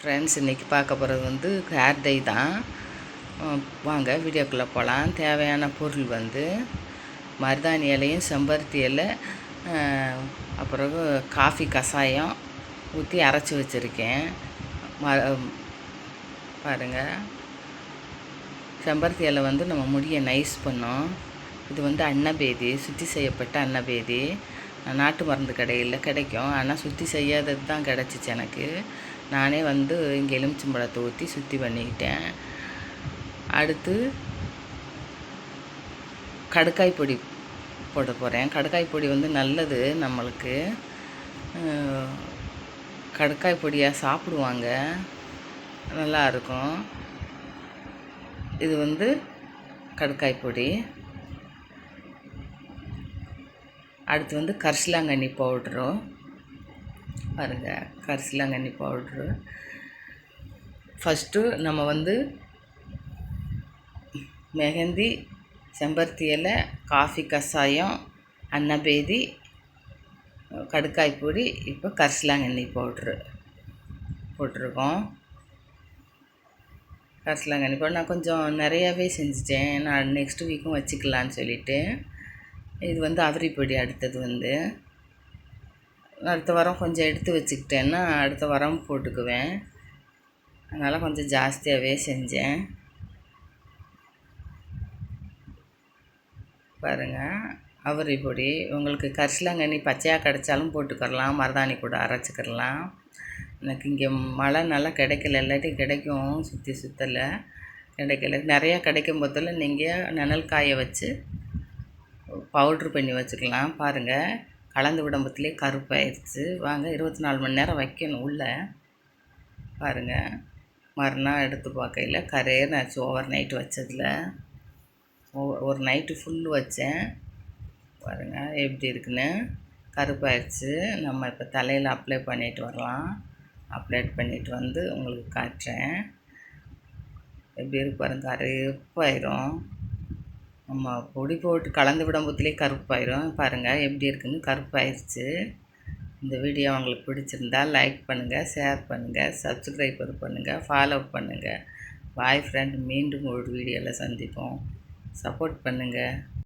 Friends, இன்றைக்கி பார்க்க போகிறது வந்து ஹேர் டை தான். வாங்க வீடியோக்குள்ளே போகலாம். தேவையான பொருள் வந்து மருதாணி இலையும் செம்பருத்தி இலை, அப்புறம் காஃபி கஷாயம் ஊற்றி அரைச்சி வச்சுருக்கேன். பாருங்கள், செம்பருத்தி இலை வந்து நம்ம முடியை நைஸ் பண்ணோம். இது வந்து அன்னபேதி, சுத்தி செய்யப்பட்ட அன்னபேதி. நாட்டு மருந்து கடையில் கிடைக்கும், ஆனால் சுத்தி செய்யாதது தான் கிடச்சிச்சு எனக்கு. நானே வந்து இங்கே எலுமிச்சம்பழத்தை ஊற்றி சுத்தி பண்ணிக்கிட்டேன். அடுத்து கடுக்காய் பொடி போட போகிறேன். கடுக்காய் பொடி வந்து நல்லது நம்மளுக்கு. கடுக்காய் பொடியாக சாப்பிடுவாங்க, நல்லாயிருக்கும். இது வந்து கடுக்காய் பொடி. அடுத்து வந்து கரிசலாங்கண்ணி பவுட்ரு. பாருங்கள், கரிசலாங்கண்ணி பவுட்ரு. ஃபஸ்ட்டு நம்ம வந்து மெஹந்தி, செம்பருத்தி இலை, காஃபி கஷாயம், அன்னபேதி, கடுக்காய் பொடி, இப்போ கரிசலாங்கண்ணி பவுட்ரு போட்டிருக்கோம். கரிசலாங்கண்ணி பவுடர் நான் கொஞ்சம் நிறையாவே செஞ்சுட்டேன். நான் நெக்ஸ்ட் வீக்கும் வச்சுக்கலான்னு சொல்லிவிட்டு. இது வந்து அவரி பொடி. அடுத்தது வந்து அடுத்த வாரம் கொஞ்சம் எடுத்து வச்சுக்கிட்டேன்னா அடுத்த வாரம் போட்டுக்குவேன். அதனால் கொஞ்சம் ஜாஸ்தியாகவே செஞ்சேன். பாருங்கள், அவரி பொடி. உங்களுக்கு கரிசலாங்கண்ணி பச்சையாக கிடைச்சாலும் போட்டுக்கிறலாம், மருதாணி கூட அரைச்சிக்கிறலாம். எனக்கு இங்கே மழை நல்லா கிடைக்கல, இல்லாட்டி கிடைக்கும். சுற்றல கிடைக்கல. நிறையா கிடைக்கும் போதில் நீங்கள் நனல் காய வச்சு பவுட்ரு பண்ணி வச்சுக்கலாம். பாருங்கள், கலந்து விடம்பத்துலேயே கருப்பாயிடுச்சு. வாங்க, 24 மணி நேரம் வைக்கணும் உள்ளே. பாருங்கள், மறுநாள் எடுத்து பார்க்கையில் கரையேன்னு ஆச்சு. ஓவர் நைட்டு வச்சதில் ஒரு நைட்டு ஃபுல்லு வச்சேன். பாருங்கள் எப்படி இருக்குன்னு. கருப்பாயிடுச்சு. நம்ம இப்போ தலையில் அப்ளை பண்ணிட்டு வரலாம். அப்ளை பண்ணிட்டு வந்து உங்களுக்கு காட்டுறேன் எப்படி இருக்கு. பாருங்கள், கருப்பாயிரும். நம்ம பொடி போட்டு கலந்து விடும்போதுலேயே கருப்பாயிரும். பாருங்கள் எப்படி இருக்குன்னு. கருப்பாயிருச்சு. இந்த வீடியோ உங்களுக்கு பிடிச்சிருந்தா லைக் பண்ணுங்கள், ஷேர் பண்ணுங்கள், சப்ஸ்கிரைப் பண்ணுங்கள், ஃபாலோ பண்ணுங்கள். பாய் ஃப்ரெண்ட், மீண்டும் ஒரு வீடியோவில் சந்திப்போம். சப்போர்ட் பண்ணுங்கள்.